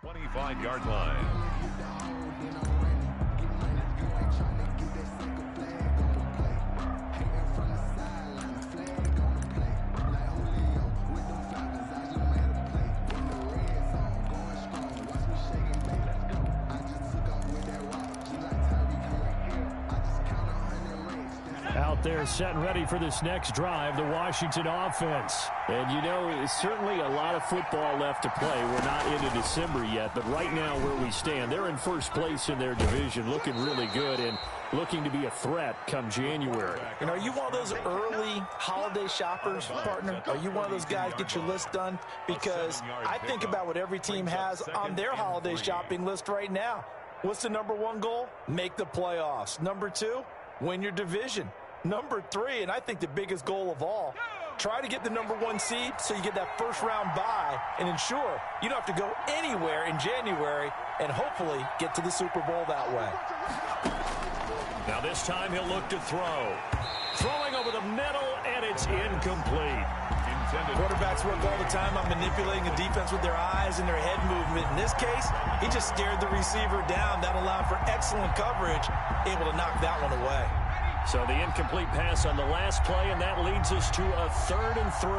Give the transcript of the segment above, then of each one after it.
25-yard line. Out there set and ready for this next drive, the Washington offense. And you know, certainly a lot of football left to play. We're not into December yet, but right now where we stand, they're in first place in their division, looking really good and looking to be a threat come January. And are you one of those early holiday shoppers, partner? Are you one of those guys get your list done? Because I think about what every team has on their holiday shopping list right now. What's the number one goal? Make the playoffs. Number two, win your division. Number three, and I think the biggest goal of all, try to get the number one seed so you get that first round bye and ensure you don't have to go anywhere in January and hopefully get to the Super Bowl that way. Now this time he'll look to throw. Throwing over the middle, and it's incomplete. Quarterbacks work all the time on manipulating the defense with their eyes and their head movement. In this case, he just stared the receiver down. That allowed for excellent coverage, able to knock that one away. So the incomplete pass on the last play, and that leads us to a 3rd and 3.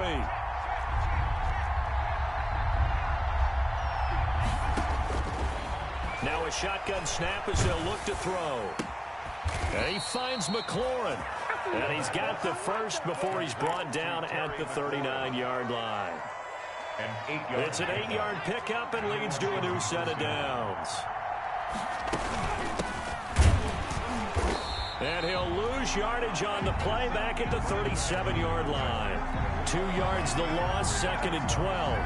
Now a shotgun snap as they'll look to throw. And he finds McLaurin. And he's got the first before he's brought down at the 39-yard line. It's an 8-yard pickup and leads to a new set of downs. And he'll lose yardage on the play back at the 37-yard line. 2 yards the loss, 2nd and 12.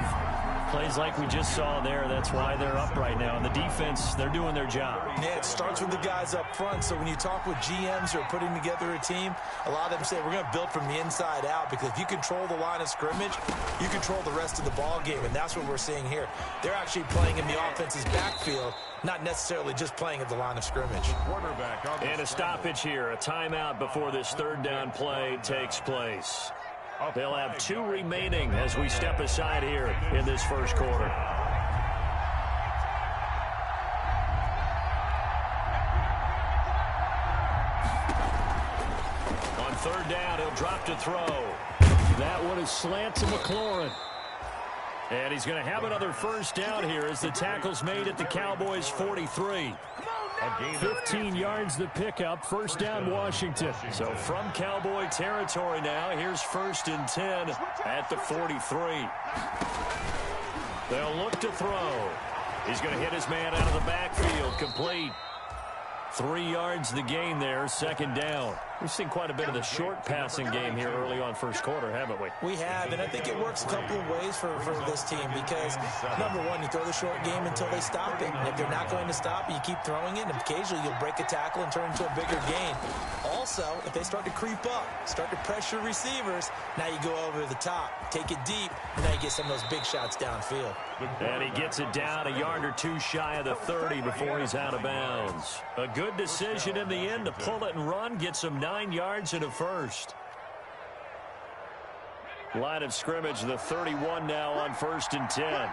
Plays like we just saw there. That's why they're up right now. And the defense, they're doing their job. Yeah, it starts with the guys up front. So when you talk with GMs who are putting together a team, a lot of them say we're going to build from the inside out, because if you control the line of scrimmage, you control the rest of the ball game. And that's what we're seeing here. They're actually playing in the offense's backfield, not necessarily just playing at the line of scrimmage. And a stoppage here, a timeout before this 3rd down play takes place. They'll have 2 remaining as we step aside here in this first quarter. On 3rd down, he'll drop to throw. That one is slant to McLaurin. And he's going to have another first down here as the tackle's made at the Cowboys' 43. 15 yards the pickup, first down Washington. So from Cowboy territory now, here's 1st and 10 at the 43. They'll look to throw. He's going to hit his man out of the backfield, complete. 3 yards the gain there, 2nd down. We've seen quite a bit of the short passing game here early on first quarter, haven't we? We have, and I think it works a couple of ways for this team, because, number one, you throw the short game until they stop it. And if they're not going to stop it, you keep throwing it, and occasionally you'll break a tackle and turn into a bigger gain. Also, if they start to creep up, start to pressure receivers, now you go over the top, take it deep, and now you get some of those big shots downfield. And he gets it down a yard or 2 shy of the 30 before he's out of bounds. A good decision in the end to pull it and run, get some 9 yards and a first. Line of scrimmage, the 31 now on 1st and 10.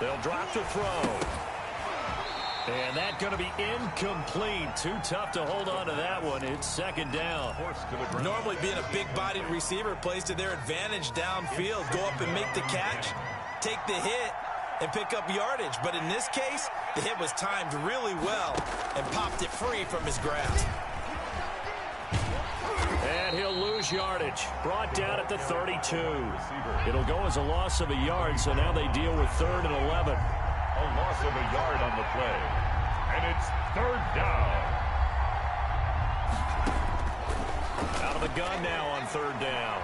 They'll drop to throw. And that's going to be incomplete. Too tough to hold on to that one. It's 2nd down. Normally being a big-bodied receiver plays to their advantage downfield. Go up and make the catch, take the hit, and pick up yardage. But in this case, the hit was timed really well and popped it free from his grasp. And he'll lose yardage. Brought down at the 32. It'll go as a loss of a yard, so now they deal with 3rd and 11. A loss of a yard on the play. And it's 3rd down. Out of the gun now on 3rd down.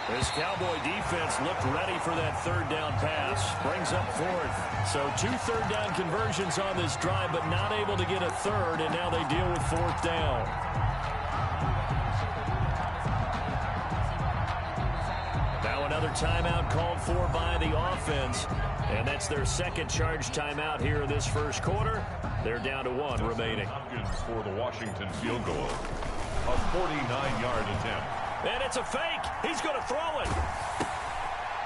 This Cowboy defense looked ready for that 3rd down pass. Brings up 4th. So 2 3rd down conversions on this drive, but not able to get a 3rd, and now they deal with 4th down. Now another timeout called for by the offense, and that's their 2nd charge timeout here in this first quarter. They're down to 1 remaining. For the Washington field goal. A 49-yard attempt. And it's a fake. He's going to throw it.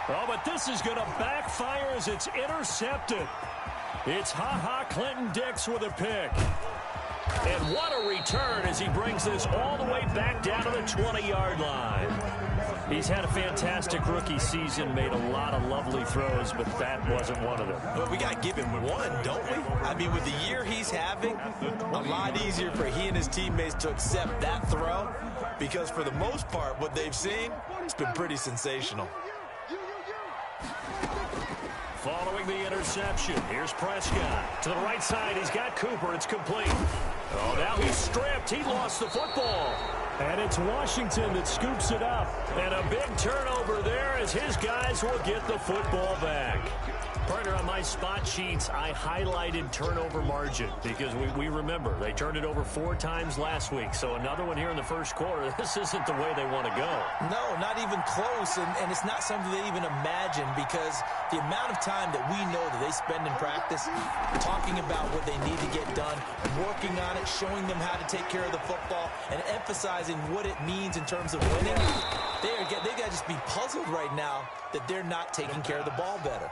Oh, but this is going to backfire as it's intercepted. It's Clinton Dix with a pick. And what a return as he brings this all the way back down to the 20-yard line. He's had a fantastic rookie season, made a lot of lovely throws, but that wasn't one of them. Well, we got to give him one, don't we? I mean, with the year he's having, a lot easier for he and his teammates to accept that throw, because for the most part, what they've seen, it's been pretty sensational. Following the interception, here's Prescott. To the right side, he's got Cooper. It's complete. Oh, now he's stripped. He lost the football. And it's Washington that scoops it up. And a big turnover there as his guys will get the football back. Partner, on my spot sheets, I highlighted turnover margin because we remember they turned it over 4 times last week. So another one here in the first quarter. This isn't the way they want to go. No, not even close. And it's not something they even imagine, because the amount of time that we know that they spend in practice talking about what they need to get done, working on it, showing them how to take care of the football, and emphasizing what it means in terms of winning. They got to just be puzzled right now that they're not taking care of the ball better.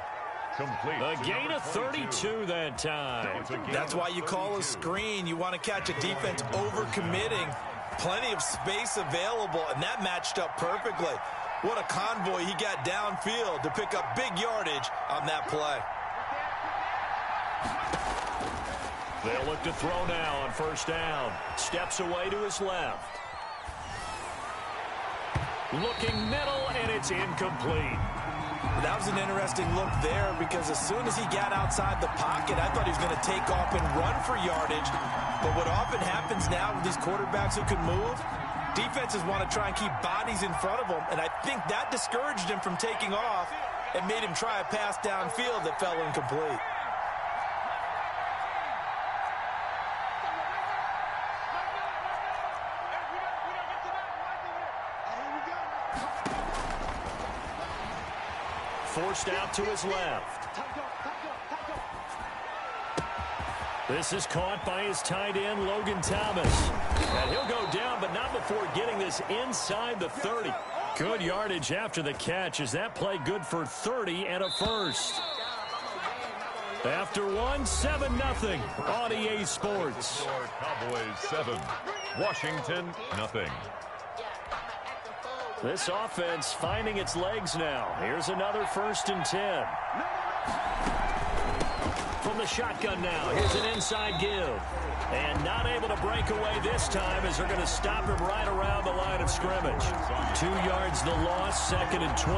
Complete. A gain of 32 that time. That's why you call a screen. You want to catch a defense overcommitting. Plenty of space available, and that matched up perfectly. What a convoy he got downfield to pick up big yardage on that play. They'll look to throw now on first down. Steps away to his left. Looking middle, and it's incomplete. That was an interesting look there, because as soon as he got outside the pocket, I thought he was going to take off and run for yardage. But what often happens now with these quarterbacks who can move, defenses want to try and keep bodies in front of them, and I think that discouraged him from taking off and made him try a pass downfield that fell incomplete. Forced out to his left. This is caught by his tight end, Logan Thomas. And he'll go down, but not before getting this inside the 30. Good yardage after the catch. Is that play good for 30 and a first? After one, 7-0 on EA Sports. Cowboys 7, Washington nothing. This offense finding its legs now. Here's another 1st and 10. From the shotgun now, here's an inside give. And not able to break away this time as they're going to stop him right around the line of scrimmage. 2 yards the loss, 2nd and 12.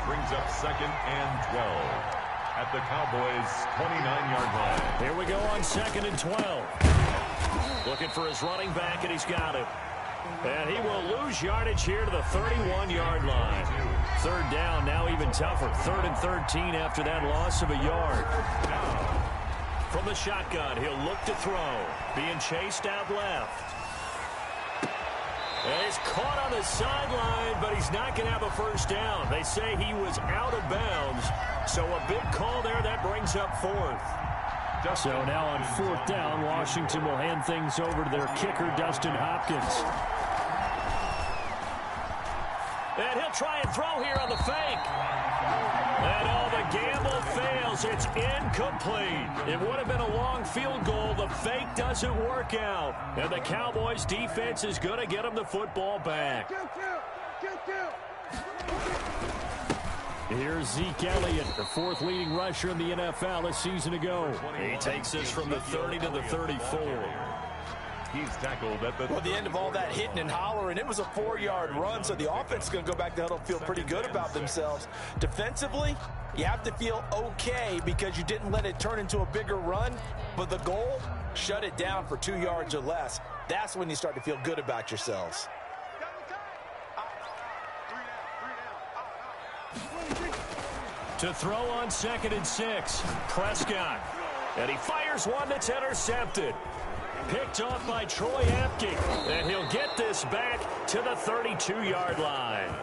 Brings up 2nd and 12 at the Cowboys' 29-yard line. Here we go on 2nd and 12. Looking for his running back, and he's got it. And he will lose yardage here to the 31-yard line. 3rd down, now even tougher. 3rd and 13 after that loss of a yard. From the shotgun, he'll look to throw. Being chased out left. And he's caught on the sideline, but he's not going to have a first down. They say he was out of bounds. So a big call there that brings up 4th. So now on 4th down, Washington will hand things over to their kicker, Dustin Hopkins. And he'll try and throw here on the fake. And all the gamble fails. It's incomplete. It would have been a long field goal. The fake doesn't work out. And the Cowboys defense is going to get him the football back. Here's Zeke Elliott, the 4th leading rusher in the NFL a season ago. He takes this from the 30 to the 34. He's tackled at the end of all that hitting and hollering. It was a 4-yard run, so the offense is going to go back to huddle, feel pretty good about themselves. Defensively, you have to feel okay because you didn't let it turn into a bigger run, but the goal, shut it down for 2 yards or less. That's when you start to feel good about yourselves. To throw on 2nd and 6, Prescott. And he fires one that's intercepted. Picked off by Troy Apke. And he'll get this back to the 32-yard line.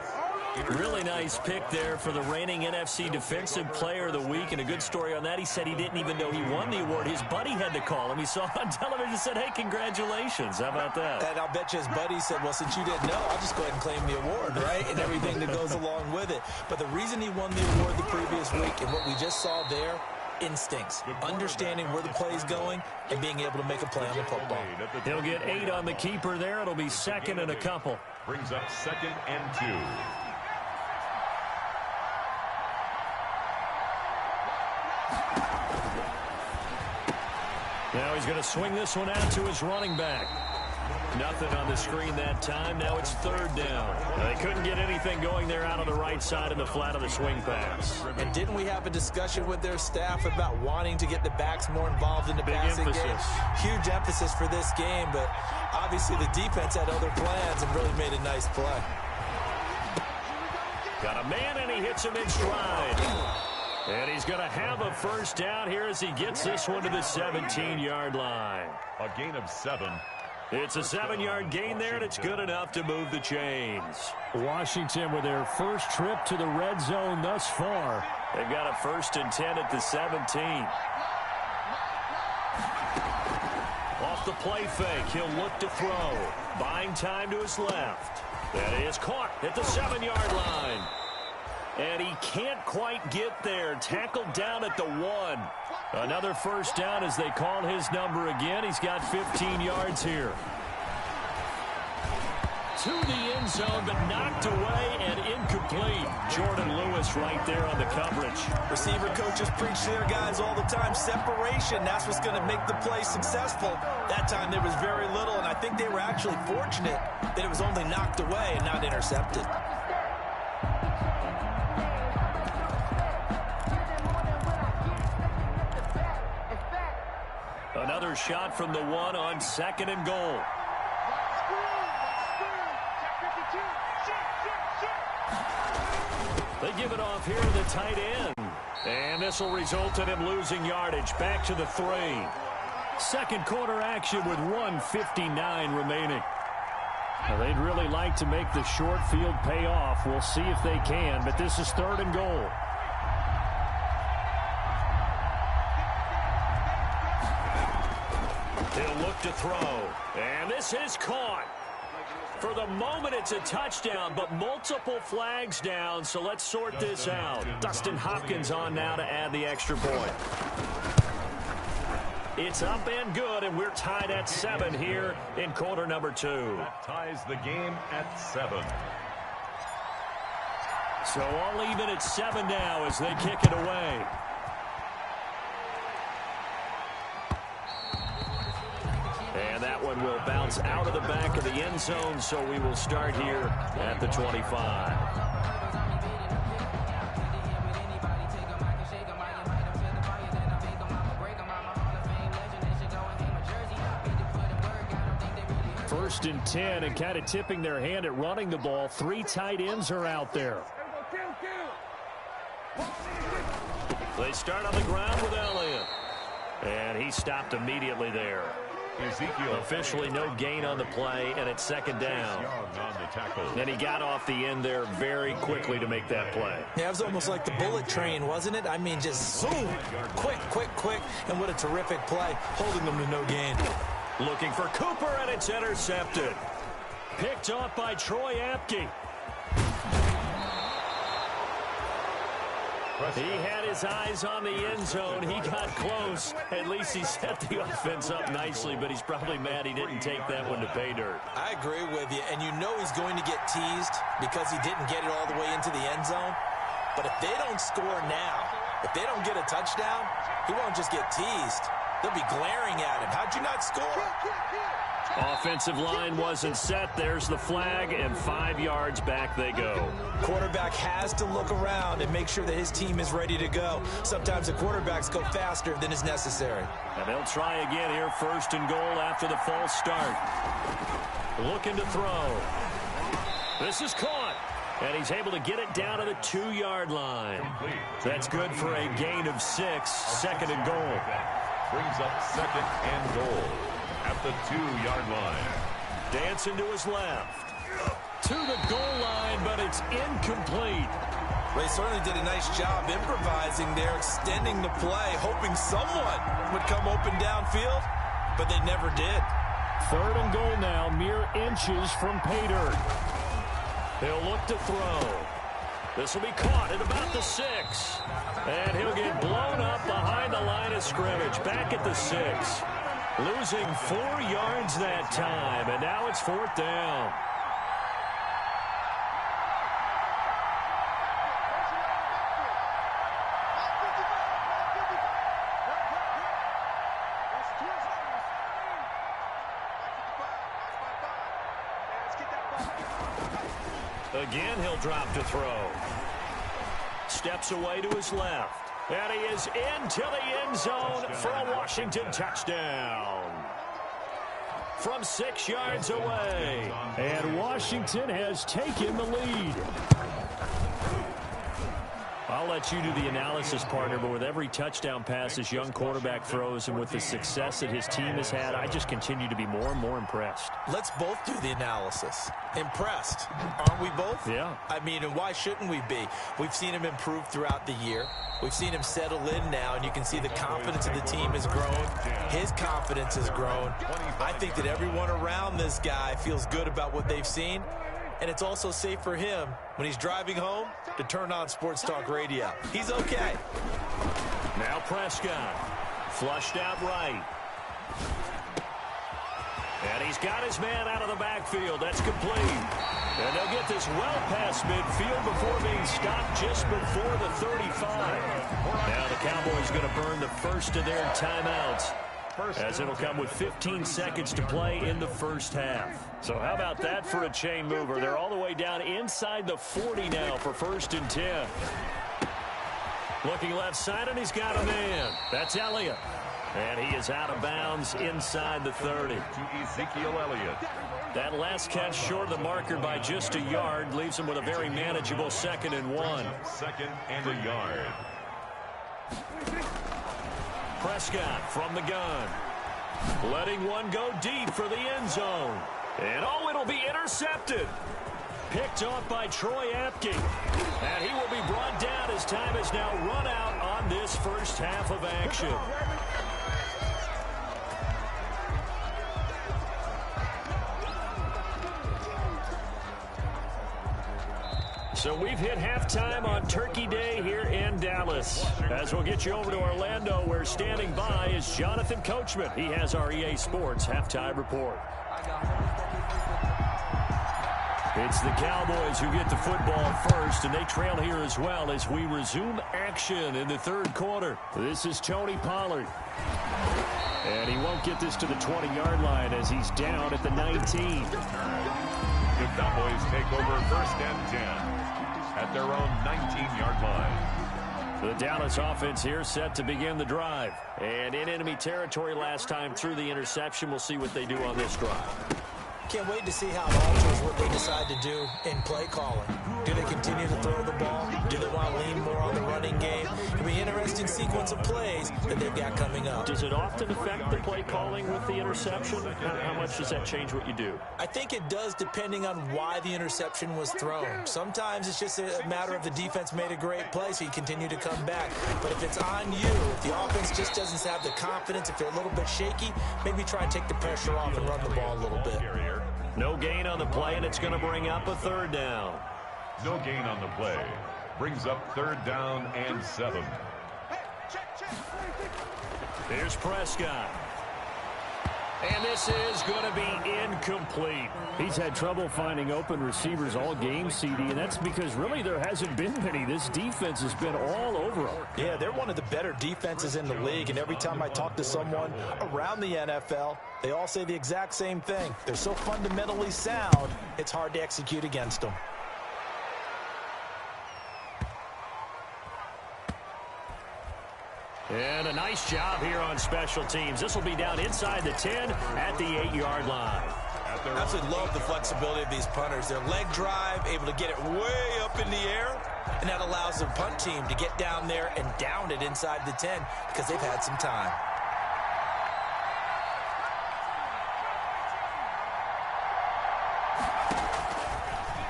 Really nice pick there for the reigning NFC Defensive Player of the Week, and a good story on that. He said he didn't even know he won the award. His buddy had to call him. He saw on television and said, hey, congratulations. How about that? And I'll bet you his buddy said, well, since you didn't know, I'll just go ahead and claim the award, right? And everything that goes along with it. But the reason he won the award the previous week and what we just saw there, instincts, understanding where the play is going and being able to make a play on the football. He'll get 8 on the keeper there. It'll be second and a couple. Brings up 2nd and 2. Now he's going to swing this one out to his running back. Nothing on the screen that time. Now it's 3rd down. They couldn't get anything going there out on the right side of the flat of the swing pass. And didn't we have a discussion with their staff about wanting to get the backs more involved in the passing game? Huge emphasis for this game, but obviously the defense had other plans and really made a nice play. Got a man, and he hits him in stride. And he's going to have a first down here as he gets this one to the 17-yard line. A gain of 7. It's a 7-yard gain there, and it's good enough to move the chains. Washington with their first trip to the red zone thus far. They've got a 1st and 10 at the 17. Off the play fake, he'll look to throw. Buying time to his left. That is caught at the 7-yard line. And he can't quite get there. Tackled down at the 1. Another first down as they call his number again. He's got 15 yards here. To the end zone, but knocked away and incomplete. Jordan Lewis right there on the coverage. Receiver coaches preach to their guys all the time. Separation, that's what's going to make the play successful. That time there was very little, and I think they were actually fortunate that it was only knocked away and not intercepted. Another shot from the 1 on 2nd and goal. They give it off here to the tight end. And this will result in him losing yardage. Back to the 3. Second quarter action with 1:59 remaining. Now, they'd really like to make the short field pay off. We'll see if they can, but this is 3rd and goal. He'll look to throw. And this is caught. For the moment, it's a touchdown, but multiple flags down, so let's sort this out. Dustin Hopkins on now to add the extra point. It's up and good, and we're tied at 7 here in quarter number 2. That ties the game at 7. So all even at 7 now as they kick it away. And that one will bounce out of the back of the end zone, so we will start here at the 25. First and 10, and kind of tipping their hand at running the ball. 3 tight ends are out there. They start on the ground with Elliott. And he stopped immediately there. Ezekiel officially no gain on the play, and it's 2nd down. And he got off the end there very quickly to make that play. Yeah, it was almost like the bullet train, wasn't it? I mean, just zoom, quick, and what a terrific play, holding them to no gain. Looking for Cooper, and it's intercepted. Picked off by Troy Apke. He had his eyes on the end zone. He got close. At least he set the offense up nicely, but he's probably mad he didn't take that one to pay dirt. I agree with you, and you know he's going to get teased because he didn't get it all the way into the end zone. But if they don't score now, if they don't get a touchdown, he won't just get teased. They'll be glaring at him. How'd you not score? Offensive line wasn't set. There's the flag, and 5 yards back they go. Quarterback has to look around and make sure that his team is ready to go. Sometimes the quarterbacks go faster than is necessary. And they'll try again here, 1st and goal after the false start. Looking to throw. This is caught. And he's able to get it down to the 2-yard line. That's good for a gain of 6, 2nd and goal. Brings up 2nd and goal at the 2-yard line. Dancing to his left. to the goal line, but it's incomplete. They certainly did a nice job improvising there, extending the play, hoping someone would come open downfield, but they never did. 3rd and goal now, mere inches from pay dirt. He'll look to throw. This will be caught at about the 6. And he'll get blown up behind the line of scrimmage, back at the 6. Losing 4 yards that time, and now it's 4th down. Again, he'll drop to throw. Steps away to his left. And he is into the end zone for a Washington touchdown. From 6 yards away. And Washington has taken the lead. I'll let you do the analysis, partner, but with every touchdown pass this young quarterback throws and with the success that his team has had, I just continue to be more and more impressed. Let's both do the analysis. Impressed. Aren't we both? Yeah. I mean, and why shouldn't we be? We've seen him improve throughout the year. We've seen him settle in now, and you can see the confidence of the team has grown. His confidence has grown. I think that everyone around this guy feels good about what they've seen. And it's also safe for him when he's driving home to turn on Sports Talk Radio. He's okay. Now Prescott. Flushed out right. And he's got his man out of the backfield. That's complete. And they'll get this well past midfield before being stopped just before the 35. Now the Cowboys going to burn the first of their timeouts, as it'll come with 15 seconds to play in the first half. So how about that for a chain mover? They're all the way down inside the 40 now for 1st and 10. Looking left side, and he's got a man. That's Elliott. And he is out of bounds inside the 30. To Ezekiel Elliott. That last catch short of the marker by just a yard leaves him with a very manageable 2nd and 1. 2nd and a yard. Prescott from the gun. Letting one go deep for the end zone. And oh, it'll be intercepted. Picked off by Troy Apke. And he will be brought down as time has now run out on this first half of action. So we've hit halftime on Turkey Day here in Dallas. As we'll get you over to Orlando, where standing by is Jonathan Coachman. He has our EA Sports halftime report. It's the Cowboys who get the football first, and they trail here as well as we resume action in the 3rd quarter. This is Tony Pollard. And he won't get this to the 20-yard line as he's down at the 19. The Cowboys take over 1st and 10 at their own 19-yard line. The Dallas offense here set to begin the drive. And in enemy territory last time through the interception. We'll see what they do on this drive. Can't wait to see how it alters what they decide to do in play calling. Do they continue to throw the ball? Do they want to lean more on the running game? It'll be an interesting sequence of plays that they've got coming up. Does it often affect the play calling with the interception? How much does that change what you do? I think it does, depending on why the interception was thrown. Sometimes it's just a matter of the defense made a great play, so you continue to come back. But if it's on you, if the offense just doesn't have the confidence, if they're a little bit shaky, maybe try and take the pressure off and run the ball a little bit. No gain on the play, and it's going to bring up a 3rd down. No gain on the play. Brings up 3rd down and 7. Here's Prescott. And this is going to be incomplete. He's had trouble finding open receivers all game, CD, and that's because really there hasn't been many. This defense has been all over them. Yeah, they're one of the better defenses in the league, and every time I talk to someone around the NFL, they all say the exact same thing. They're so fundamentally sound, it's hard to execute against them. And a nice job here on special teams. This will be down inside the 10 at the 8-yard line. I absolutely love the flexibility of these punters. Their leg drive, able to get it way up in the air, and that allows the punt team to get down there and down it inside the 10 because they've had some time.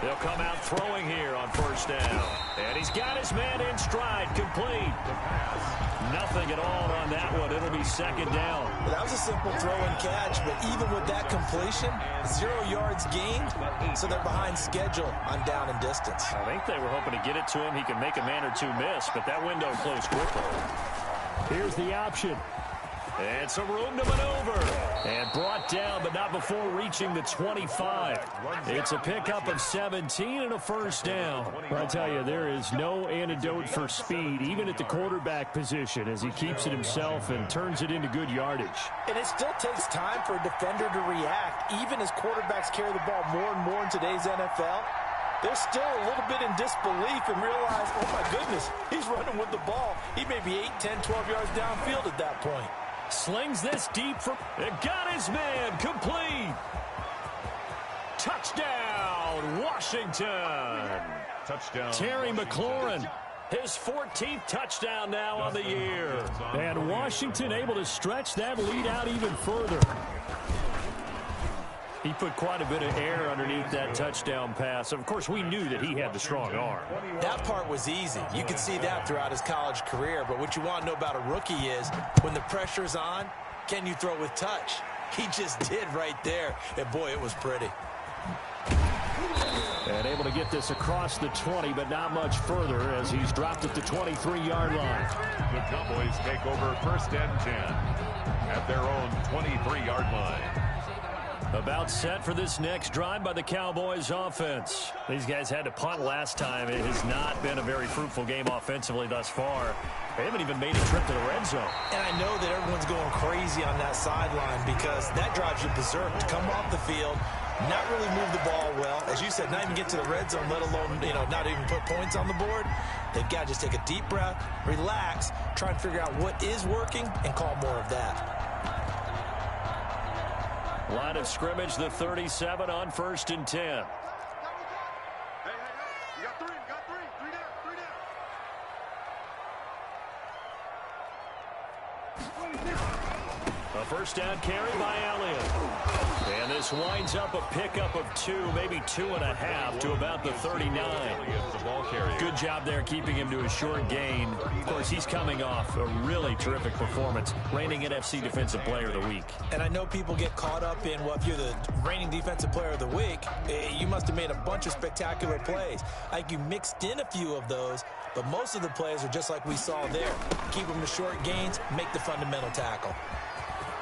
They'll come out throwing here on first down. And he's got his man in stride, complete. Nothing at all on that one. It'll be second down. Well, that was a simple throw and catch, but even with that completion, 0 yards gained, so they're behind schedule on down and distance. I think they were hoping to get it to him. He could make a man or two miss, but that window closed quickly. Here's the option. And some room to maneuver. And brought down, but not before reaching the 25. It's a pickup of 17 and a first down. I tell you, there is no antidote for speed, even at the quarterback position, as he keeps it himself and turns it into good yardage. And it still takes time for a defender to react, even as quarterbacks carry the ball more and more in today's NFL. They're still a little bit in disbelief and realize, oh, my goodness, he's running with the ball. He may be 8, 10, 12 yards downfield at that point. Slings this deep for... It got his man complete. Touchdown, Washington. Touchdown. Terry McLaurin. His 14th touchdown now on the year. And Washington able to stretch that lead out even further. He put quite a bit of air underneath that touchdown pass. Of course, we knew that he had the strong arm. That part was easy. You could see that throughout his college career. But what you want to know about a rookie is when the pressure's on, can you throw with touch? He just did right there. And, boy, it was pretty. And able to get this across the 20, but not much further as he's dropped at the 23-yard line. The Cowboys take over first and 10 at their own 23-yard line. About set for this next drive by the Cowboys offense. These guys had to punt last time. It has not been a very fruitful game offensively thus far. They haven't even made a trip to the red zone. And I know that everyone's going crazy on that sideline because that drives you berserk to come off the field, not really move the ball well. As you said, not even get to the red zone, let alone, not even put points on the board. They've got to just take a deep breath, relax, try and figure out what is working, and call more of that. Line of scrimmage, the 37 on first and 10. Hey, you got three down. A first down carry by Elliott. And this winds up a pickup of 2, maybe 2.5 to about the 39. Good job there keeping him to a short gain. Of course, he's coming off a really terrific performance, reigning NFC Defensive Player of the Week. And I know people get caught up in, well, if you're the reigning Defensive Player of the Week, you must have made a bunch of spectacular plays. I think you mixed in a few of those, but most of the plays are just like we saw there. Keep them to short gains, make the fundamental tackle.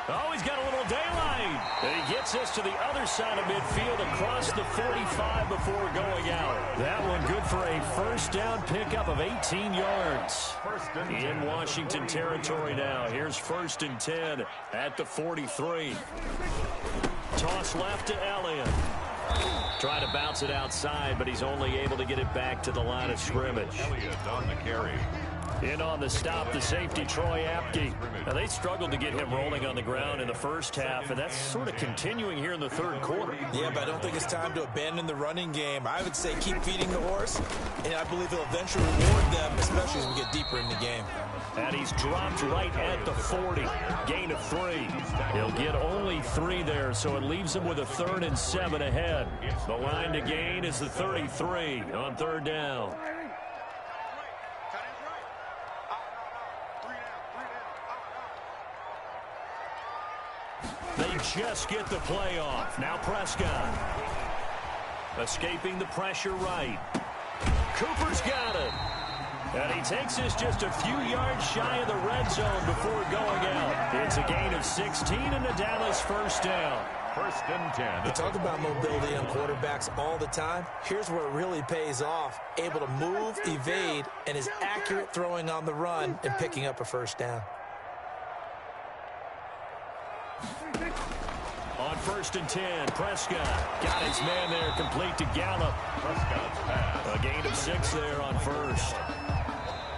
Oh, he's got a little daylight. And he gets us to the other side of midfield across the 45 before going out. That one good for a first down pickup of 18 yards. In Washington territory now. Here's first and 10 at the 43. Toss left to Elliott. Trying to bounce it outside, but he's only able to get it back to the line of scrimmage. Elliott on the carry. In on the stop, the safety, Troy Apke. Now, they struggled to get him rolling on the ground in the first half, and that's sort of continuing here in the third quarter. Yeah, but I don't think it's time to abandon the running game. I would say keep feeding the horse, and I believe he'll eventually reward them, especially as we get deeper in the game. And he's dropped right at the 40. Gain of 3. He'll get only 3 there, so it leaves him with a 3rd and 7 ahead. The line to gain is the 33 on third down. They just get the play off. Now Prescott. Escaping the pressure right. Cooper's got it. And he takes us just a few yards shy of the red zone before going out. It's a gain of 16 and a Dallas first down. First and 10. We talk about mobility on quarterbacks all the time. Here's where it really pays off. Able to move, evade, and is accurate throwing on the run and picking up a first down. On first and 10, Prescott got his man there, complete to Gallup. Prescott's pass. A gain of 6 there on first.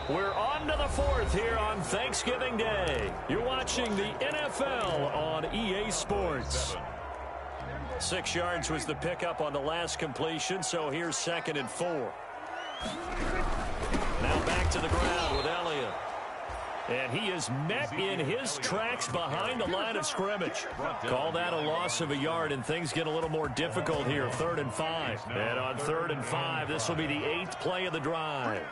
We're on to the 4th here on Thanksgiving Day. You're watching the NFL on EA Sports. 6 yards was the pickup on the last completion, so here's 2nd and 4. Now back to the ground with Elliott. And he is met in his tracks behind the line of scrimmage. Call that a loss of a yard, and things get a little more difficult here. 3rd and 5. And on 3rd and 5, this will be the 8th play of the drive.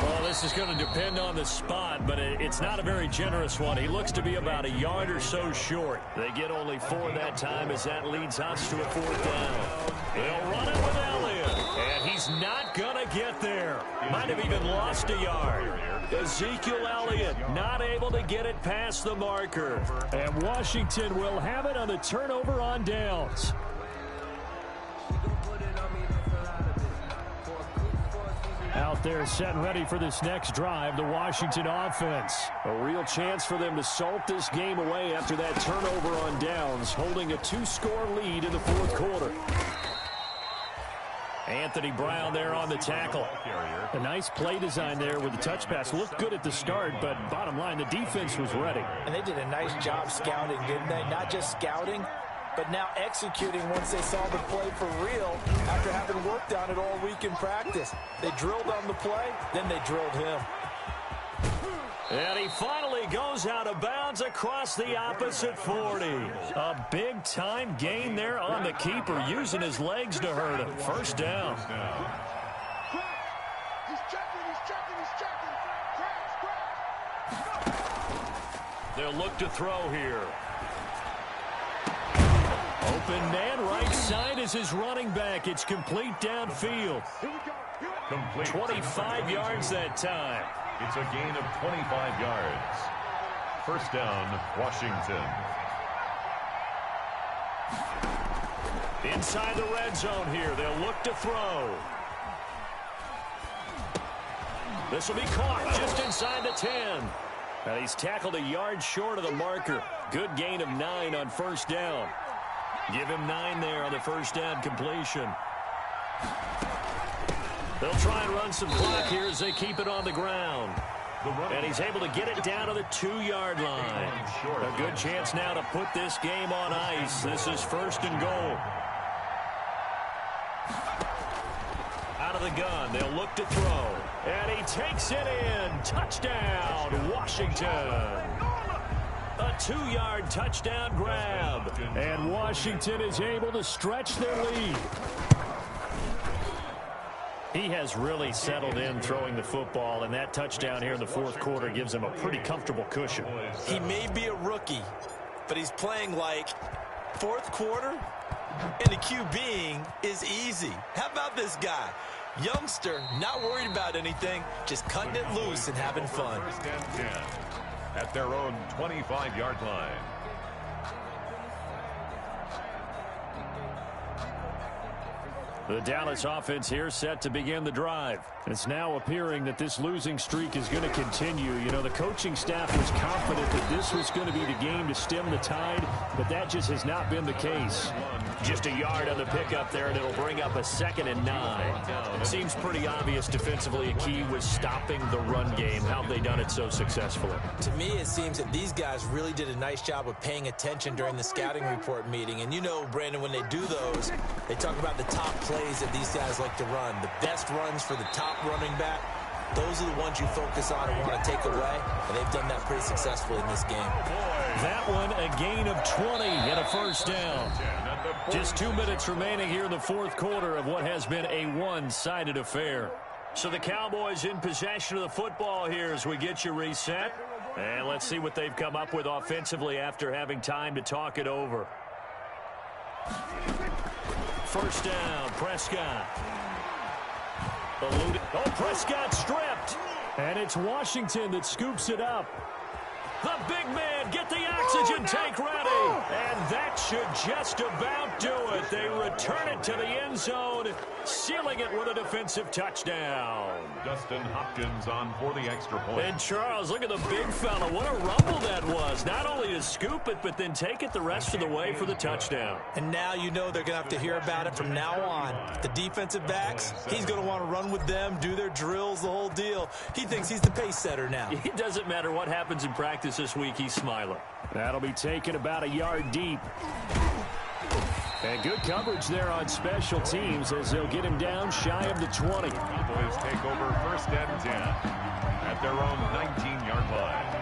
Well, this is going to depend on the spot, but it's not a very generous one. He looks to be about a yard or so short. They get only 4 that time as that leads us to a 4th down. They'll run it with Elliott, and he's not going to get there. Might have even lost a yard. Ezekiel Elliott not able to get it past the marker. And Washington will have it on the turnover on downs. Out there set and ready for this next drive, the Washington offense. A real chance for them to salt this game away after that turnover on downs, holding a 2-score lead in the 4th quarter. Anthony Brown there on the tackle. A nice play design there with the touch pass. Looked good at the start, but bottom line, the defense was ready. And they did a nice job scouting, didn't they? Not just scouting, but now executing once they saw the play for real after having worked on it all week in practice. They drilled on the play, then they drilled him. And he finally goes out of bounds across the opposite 40. A big-time gain there on the keeper, using his legs to hurt him. 1st down. They'll look to throw here. Open man right side is his running back. It's complete downfield. Complete. 25 yards that time. It's a gain of 25 yards. 1st down, Washington. Inside the red zone here. They'll look to throw. This will be caught just inside the 10. And he's tackled a yard short of the marker. Good gain of 9 on 1st down. Give him 9 there on the 1st down completion. They'll try and run some clock here as they keep it on the ground. And he's able to get it down to the 2-yard line. A good chance now to put this game on ice. This is 1st and goal. Out of the gun, they'll look to throw. And he takes it in. Touchdown, Washington. A 2-yard touchdown grab. And Washington is able to stretch their lead. He has really settled in throwing the football, and that touchdown here in the 4th quarter gives him a pretty comfortable cushion. He may be a rookie, but he's playing like 4th quarter, and the QBing is easy. How about this guy? Youngster, not worried about anything, just cutting it loose and having fun. 1st and 10 at their own 25-yard line. The Dallas offense here set to begin the drive. It's now appearing that this losing streak is going to continue. You know, the coaching staff was confident that this was going to be the game to stem the tide, but that just has not been the case. Just a yard on the pickup there, and it'll bring up a 2nd and 9. Seems pretty obvious defensively a key was stopping the run game. How have they done it so successfully? To me, it seems that these guys really did a nice job of paying attention during the scouting report meeting. And you know, Brandon, when they do those, they talk about the top plays that these guys like to run. The best runs for the top running back. Those are the ones you focus on and want to take away, and they've done that pretty successfully in this game. That one, a gain of 20 and a 1st down. Just 2 minutes remaining here in the 4th quarter of what has been a one-sided affair. So the Cowboys in possession of the football here as we get you reset. And let's see what they've come up with offensively after having time to talk it over. 1st down, Prescott. Oh, Prescott stripped. And it's Washington that scoops it up. The big man, get the oxygen tank ready. And that should just about do it. They return it to the end zone, sealing it with a defensive touchdown. Dustin Hopkins on for the extra point. And Charles, look at the big fella. What a rumble that was. Not only to scoop it, but then take it the rest of the way for the touchdown. And now you know they're going to have to hear about it from now on. The defensive backs, he's going to want to run with them, do their drills, the whole deal. He thinks he's the pace setter now. It doesn't matter what happens in practice this week, he's smiling. That'll be taken about a yard deep. And good coverage there on special teams as they'll get him down shy of the 20. Boys take over 1st and 10 at their own 19-yard line.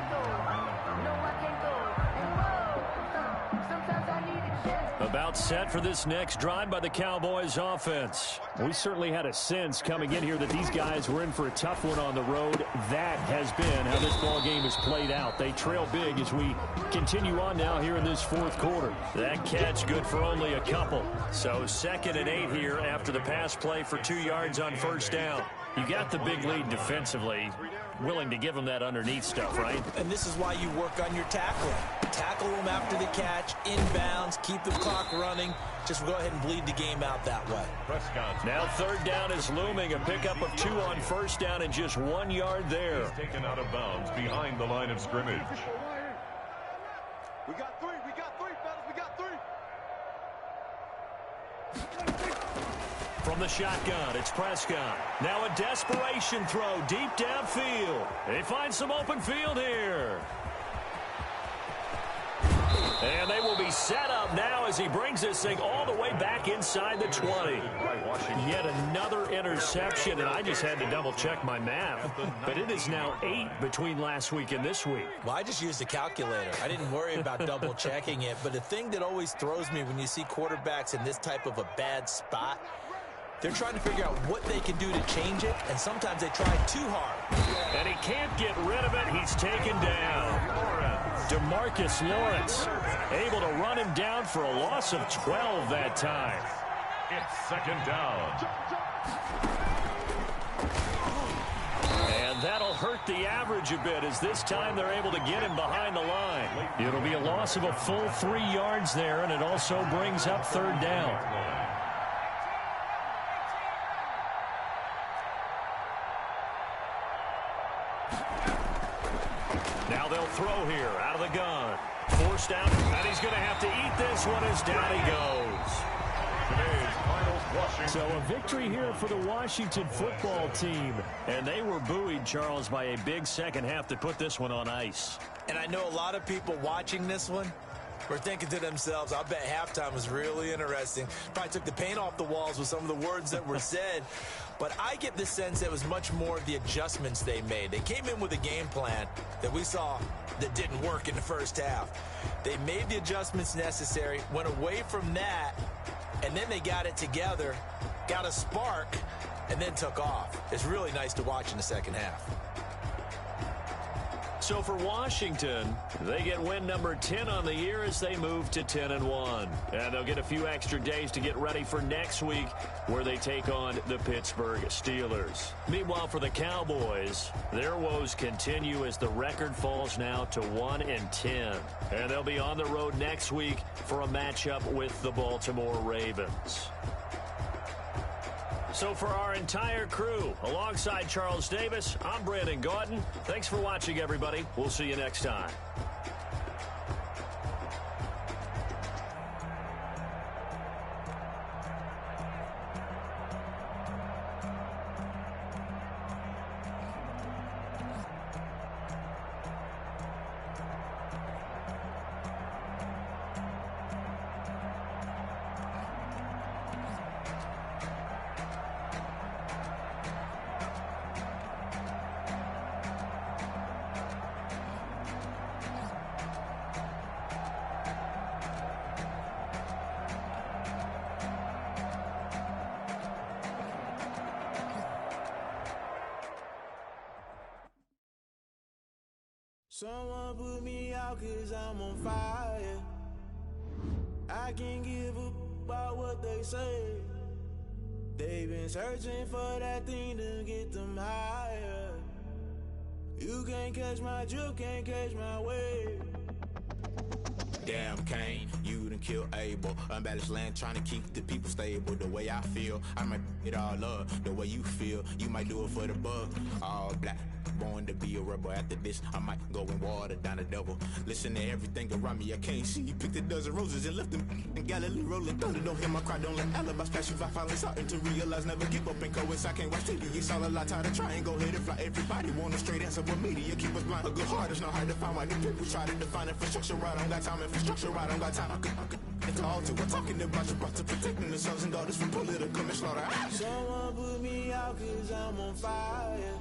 About set for this next drive by the Cowboys offense. We certainly had a sense coming in here that these guys were in for a tough one on the road. That has been how this ball game has played out. They trail big as we continue on now here in this 4th quarter. That catch good for only a couple. So 2nd and 8 here after the pass play for 2 yards on 1st down. You got the big lead defensively. Willing to give them that underneath stuff, right? And this is why you work on your tackling. Tackle them after the catch, inbounds, keep the clock running. Just go ahead and bleed the game out that way. Now 3rd down is looming. A pickup of 2 on 1st down and just 1 yard there. He's taken out of bounds behind the line of scrimmage. We got 3, fellas, we got 3. From the shotgun, it's Prescott. Now a desperation throw deep downfield. They find some open field here. And they will be set up now as he brings this thing all the way back inside the 20. Yet another interception, and I just had to double-check my math. But it is now 8 between last week and this week. Well, I just used a calculator. I didn't worry about double-checking it. But the thing that always throws me when you see quarterbacks in this type of a bad spot, they're trying to figure out what they can do to change it, and sometimes they try too hard. And he can't get rid of it. He's taken down. DeMarcus Lawrence able to run him down for a loss of 12 that time. It's 2nd down. And that'll hurt the average a bit as this time they're able to get him behind the line. It'll be a loss of a full 3 yards there, and it also brings up 3rd down. Now they'll throw here out of the gun. Forced out, and he's going to have to eat this one as down he goes. Today's finals, Washington. So a victory here for the Washington football team. And they were buoyed, Charles, by a big second half to put this one on ice. And I know a lot of people watching this one were thinking to themselves, I bet halftime was really interesting. Probably took the paint off the walls with some of the words that were said. But I get the sense that it was much more the adjustments they made. They came in with a game plan that we saw that didn't work in the first half. They made the adjustments necessary, went away from that, and then they got it together, got a spark, and then took off. It's really nice to watch in the second half. So for Washington, they get win number 10 on the year as they move to 10-1. And they'll get a few extra days to get ready for next week where they take on the Pittsburgh Steelers. Meanwhile, for the Cowboys, their woes continue as the record falls now to 1-10. And they'll be on the road next week for a matchup with the Baltimore Ravens. So for our entire crew, alongside Charles Davis, I'm Brandon Gautin. Thanks for watching, everybody. We'll see you next time. Someone put me out 'cause I'm on fire. I can't give up about what they say. They've been searching for that thing to get them higher. You can't catch my drift, can't catch my wave. Damn Kane, you done killed Abel. Unbalanced land, trying to keep the people stable. The way I feel, I might it all up. The way you feel, you might do it for the bug. All black, born to be a rebel. After this, I might go and water down the devil. Listen to everything around me, I can't see. Picked a dozen roses and left them in Galilee rolling thunder. Don't hear my cry, don't let alibis pass you. I finally starting to realize, never give up and coincide. I can't watch TV, it's all a lot. Tired of trying, go ahead and fly. Everybody want a straight answer, but media keep us blind. A good heart is not hard to find. Why the people try to define infrastructure right? I don't got time, infrastructure right? I don't got time. I could at the altar. We're talking about you, about to protecting the sons and daughters from political manslaughter. Someone put me out cause I'm on fire.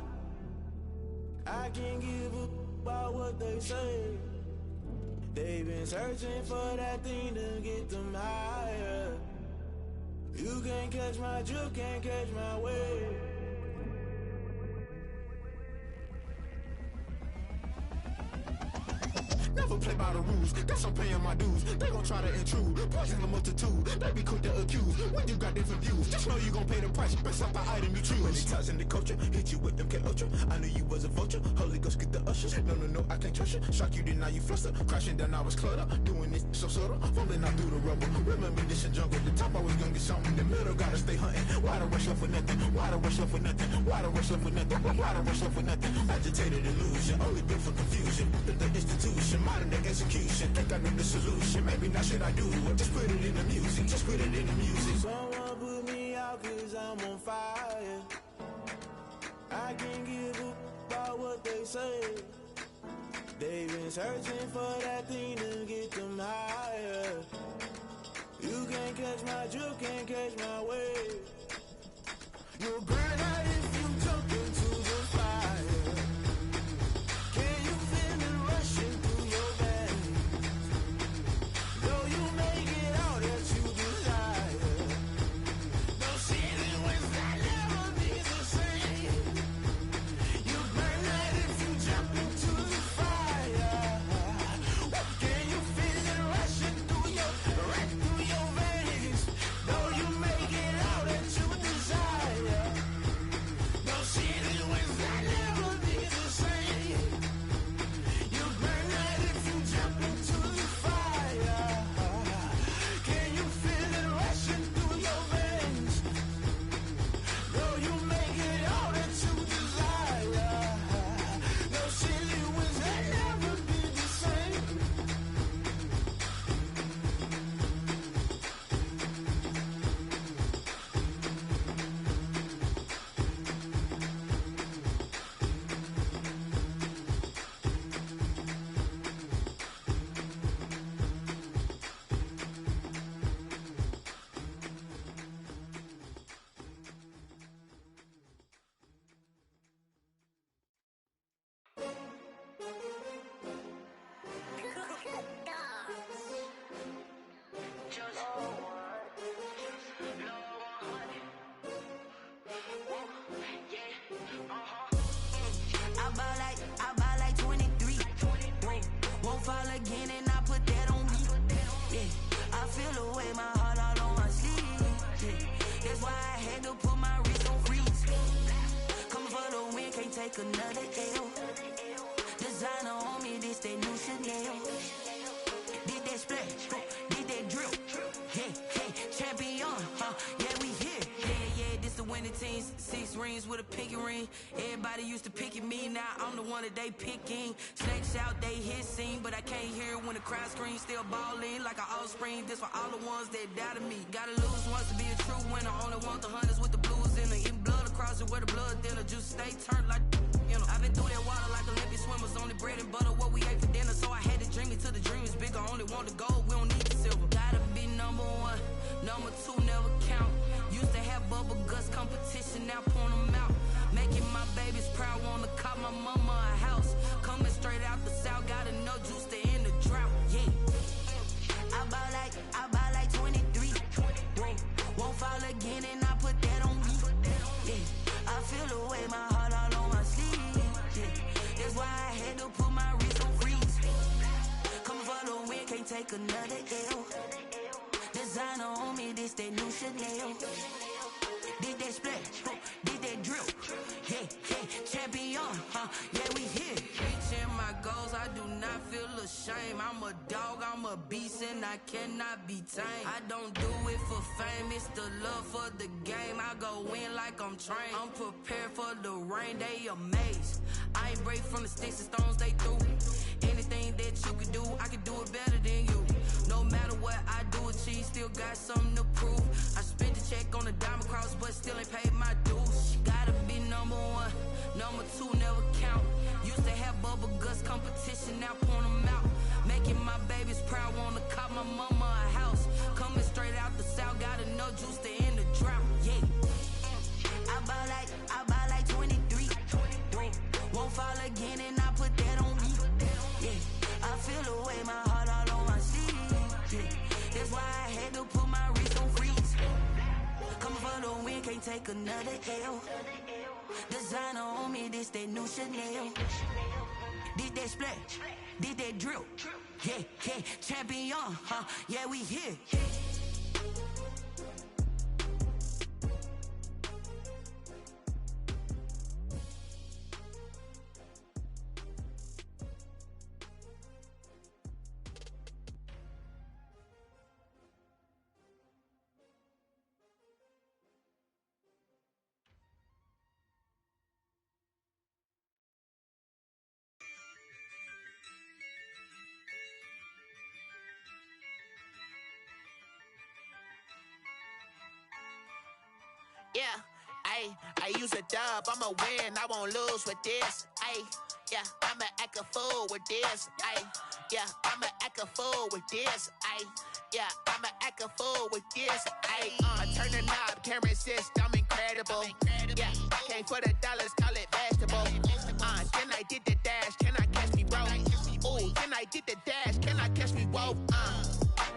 I can't give up about what they say. They've been searching for that thing to get them higher. You can't catch my drift, can't catch my wave. Never play by the rules, guess I'm paying my dues. They gon' try to intrude, poison the multitude. They be quick to accuse, when you got different views. Just know you gon' pay the price, based off the item you choose. Many ties in the culture, hit you with them K-Ultra. I knew you was a vulture, Holy Ghost get the ushers. No, I can't trust you. Shock you, then now you fluster. Crashing down, I was cluttered. Doing this so subtle, fumbling out through the rubble. Remember this in jungle, the top always gonna get something. The middle gotta stay hunting. Why the rush up for nothing? Why the rush up for nothing? Why the rush up for nothing? Why the rush up for nothing? Agitated illusion, only built for confusion. The institution, modern day execution. Think I know the solution. Maybe not shit I do. Just put it in the music. Just put it in the music. Someone put me out cause I'm on fire. I can't give up about what they say. They've been searching for that thing to get them higher. You can't catch my drift, can't catch my wave. You'll burn out if you jump into the fire. Can you feel it rushing through your veins? Though you make it out that you desire. Those city winds that never be the same. You burn out if you jump into the fire. Can you feel it rushing through your veins? Though you make it out that you desire. Those city winds that never be the same. You burn out if you jump into the fire. Can you feel it rushing through your veins? Though you make it all that you desire. Those silly winds that never be the same. I ball like 23. Won't fall again and I put that on me. Yeah, I feel the way my heart all on my sleeve. Yeah, that's why I had to put my wrist on freeze. Coming for the win, can't take another L. Designer on me, this that new Chanel. Did that splash, did that drip. Hey, champion, yeah, we here. Yeah, this the winning teams. 6 rings with a pinky ring. Everybody used to picking me, now I'm the one that they picking. Snakes out, they hit scene, but I can't hear when the crowd screams. Still balling like an offspring. This for all the ones that doubted me. Gotta lose once to be a true winner. Only want the hunters with the blues in the eating blood across it where the blood thinner. Juice stay turned like, you know. I've been through that water like Olympic swimmers. Only bread and butter, what we ate for dinner. So I had to dream it till the dream is bigger. Only want the gold, we don't need the silver. Gotta be number 1, number 2 never count. Used to have bubble guts competition, now point them out. Making my babies proud, wanna call my mama a house. Coming straight out the south, got enough juice to end the drought. Yeah, I ball like 23. Won't fall again and I put that on me. Yeah, I feel the way my heart all on my sleeve. Yeah, that's why I had to put my wrist on freeze. Coming for the win, can't take another L. Designer on me, this that new Chanel. Did that splash, did that drip. Hey, champion, yeah, we here. Reaching my goals, I do not feel ashamed. I'm a dog, I'm a beast, and I cannot be tamed. I don't do it for fame, it's the love for the game. I go in like I'm trained. I'm prepared for the rain, they amazed. I ain't break from the sticks and stones they threw. Anything that you can do, I can do it better than you. No matter what I do, achieve, still got something to prove. I spent the check on the diamond cross, but still ain't paid my dues. Gotta be number 1, number 2 never count. Used to have bubble guts competition, now point them out. Making my babies proud, wanna call my mama a house. juice to end the drought, yeah. I ball like 23. Won't fall again and I put that on me. Yeah, I feel the way, my heart all on my sleeve. Yeah, that's why I had to put my wrist on freeze. Coming for the win, can't take another L. Designer on me, this that new Chanel. Did that splash, did that drill. Yeah, yeah, champion, huh? Yeah, we here. Yeah, I use a dub, I'ma win, I won't lose with this. Yeah, I'ma act a fool with this. Yeah, I'ma act a fool with this. Yeah, I'ma act a fool with this. I turn the knob, camera assist, I'm incredible. Yeah, came for the dollars, call it vegetable. Then I did the dash, can I catch me, bro? Ooh, then I did the dash, can I catch me, whoa?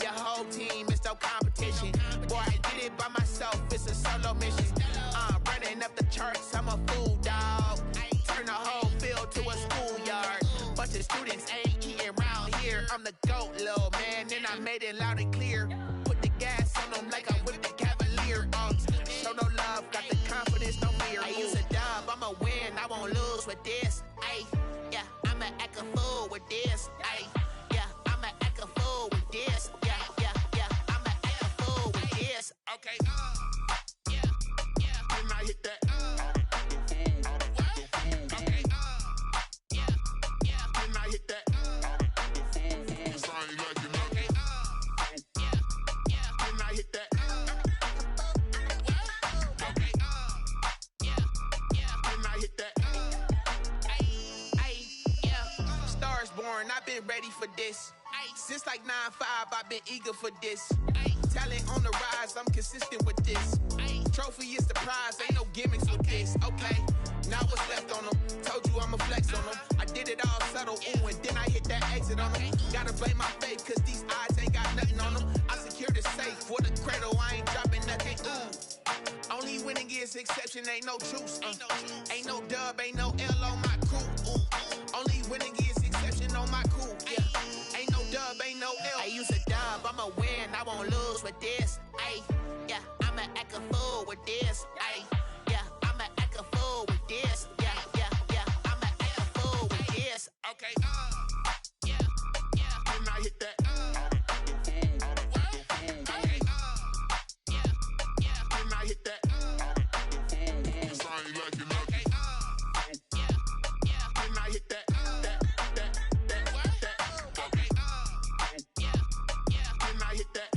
Your whole team is no competition. Boy, I did it by myself, it's a solo mission. Running up the charts, I'm a fool, dog. Turn the whole field to a schoolyard. Bunch of students ain't eating round here. I'm the GOAT, little man, and I made it loud and clear. Put the gas on them like I whipped the Cavalier. Show no love, got the confidence, no fear. I use a dub, I'ma win, I won't lose with this. Yeah, I'ma act a fool with this. Yeah, I'ma act a fool with this. Yeah, I'ma act a fool with this. Okay, yeah, when I hit that, okay, yeah, when I hit that, cause I ain't like it, okay, yeah, when I hit that, okay, yeah, when I hit that, yeah, Stars born, I've been ready for this. Since like 9-5, I've been eager for this. Talent on the rise, I'm consistent with this. Trophy is the prize, ain't no gimmicks with this. Okay, now what's left on them? Told you I'ma flex on them. I did it all subtle, ooh, and then I hit that exit on them. Gotta blame my faith, cause these odds ain't got nothing on them. I secure the safe for the cradle, I ain't dropping nothing, ooh. Only winning is exception, ain't no truce. Ain't no dub, ain't no L on my crew. Only winning is exception on my crew, yeah. Ain't no dub, ain't no L. I use a dub, I'ma win, I won't lose with this. Yeah, I'ma act a fool with this. Yeah, I'ma act a fool with this. Yeah, I'ma act a fool with this. Okay, yeah, when I hit that, okay, yeah, when I hit that, cause I ain't like it, okay, yeah, when I hit that, okay, yeah, when I hit that,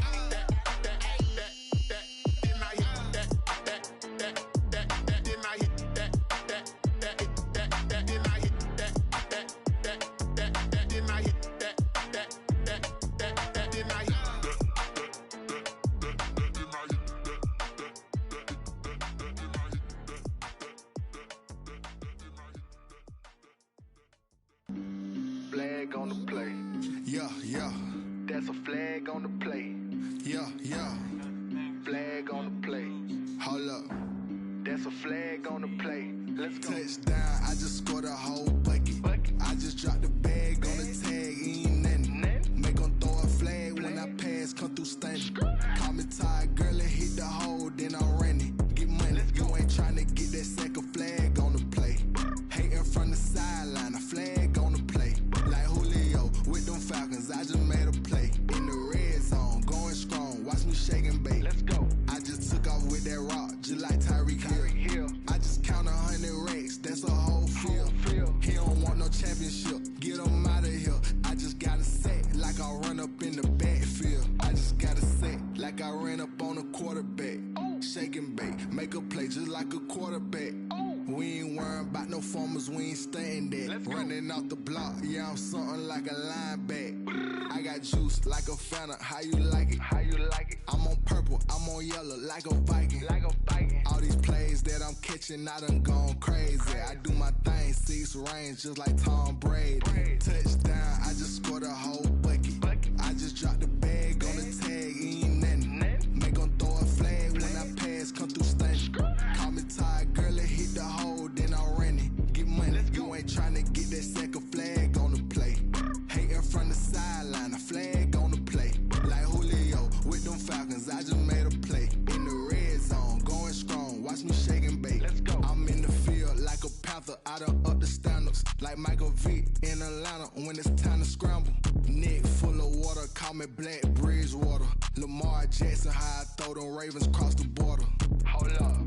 Flag on the play. Yeah. That's a flag on the play. Yeah. Flag on the play. Hold up. That's a flag on the play. Let's go. Touchdown, I just scored a whole bucket. I just dropped the bag on the tag, ain't nothing. Make 'em throw a flag when I pass, come through stunning. Call me tired, girl, and hit the hole, then I'm running. Get money, you ain't tryna get that second flag on the play. Hating from the sideline, a flag on the play. Like Julio with them Falcons, I just made a play. In the red zone, going strong, watch me shake and bake. Let's go. I just took off with that rock, just like Tyreek Hill. I just count 100 racks, that's a whole field. He don't want no championship, get him out of here. I just gotta set like I run up in the backfield. I just gotta set like I ran up on a quarterback. Shake and bake, make a play just like a quarterback. We ain't worrying about no formers, we ain't staying there. Running off the block, yeah, I'm something like a linebacker. I got juice like a Fanta, how you like it? How you like it? I'm on purple, I'm on yellow, like a Viking. Like a Viking. All these plays that I'm catching, I done gone crazy. I do my thing, 6 range, just like Tom Brady. Touchdown, I just scored a whole bucket. I just dropped the bag on the tag, ain't nothing. Make 'em throw a flag when I pass, come through stunning. Call me tired, girl, it hit the hole, then I ran it. Get money, you ain't tryna get that second flag on the play. Hating from the sideline, a flag on the play. Like Julio with them Falcons, I just made a play. In the red zone, going strong, watch me shake and bake. Let's go. I'm in the field like a Panther, I done up the standards. Like Michael Vick in Atlanta when it's time to scramble. Neck full of water, call me Black Bridgewater. Lamar Jackson, how I throw them Ravens across the border. Hold up,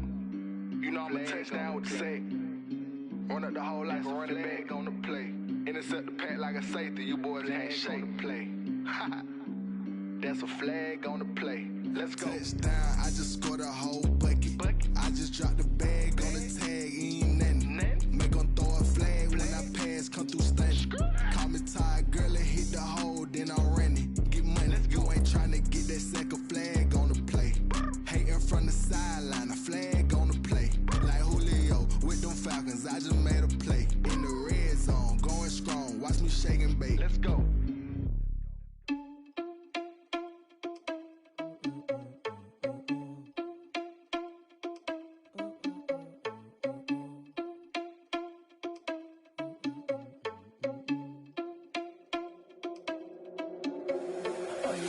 you know I'm a touchdown with the sack. Run up the whole like a running back on the play. Intercept the pack like a safety, you boys ain't shake the play. That's a flag on the play. Let's go. Touchdown, I just scored a whole bucket. I just dropped the bag on the tag, ain't nothing. Make 'em throw a flag when I pass, come through stunning. Call me tired, girl, it hit the hole, then I ran it. Get money, you ain't tryna get that second flag on the play. Hating from the sideline, a flag on the play. Like Julio with them Falcons, I just made a play. In the red zone, going strong, watch me shake and bake. Let's go.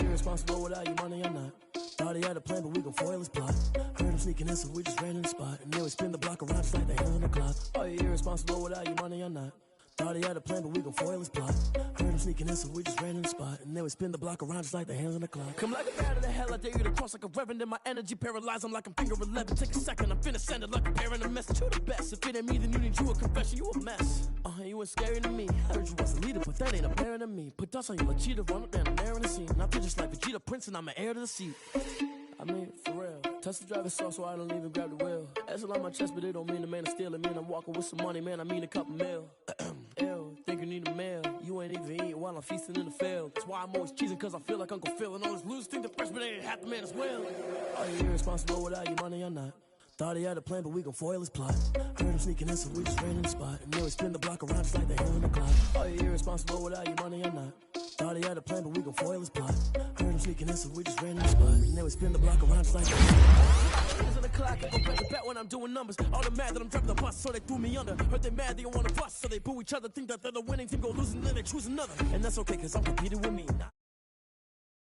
Irresponsible without your money or not. Thought he had a plan, but we gon' foil his plot. Heard him sneaking in, so we just ran in the spot. And then we spin the block around just like the hands on the clock. Are you irresponsible without your money or not? Thought he had a plan, but we gon' foil his plot. Heard him sneaking in, so we just ran in the spot. And then we spin the block around just like the hands on the clock. Come like a bat of the hell, I dare you to cross like a reverend. In my energy paralyzed, I'm like I'm finger 11. Take a second, I'm finna send it like a parent a message. You the best, if it ain't me, then you need you a confession. You a mess, you ain't scary to me. Heard you was a leader, but that ain't apparent to me. Put dust on you like cheetah, run up down the air in the scene. Now I just like Vegeta Prince and I'm an heir to the seat. I mean, for real. Touch the driver's sauce so I don't even grab the wheel. That's on my chest, but it don't mean the man is stealing. Man, I'm walking with some money, man, I mean a couple mil. Ew, think you need a meal. You ain't even eating while I'm feasting in the field. That's why I'm always cheesing, cause I feel like Uncle Phil. And all those losers think the freshman ain't half the man as well. Are you irresponsible without your money or not? Thought he had a plan, but we gon' foil his plot. Heard him sneaking in, so we just ran in the spot. And then we spin the block around just like the hands on the clock. Are you irresponsible without your money or not? Thought he had a plan, but we gon' foil his plot. Heard him sneaking in, so we just ran in the spot. And then we spin the block around just like the hands on the clock. I go back to bet when I'm doing numbers. All the mad that I'm driving the bus, so they threw me under. Heard they mad, they don't wanna bust, so they boo each other. Think that they're the winning team, go losing, then they choose another. And that's okay, cause I'm competing with me.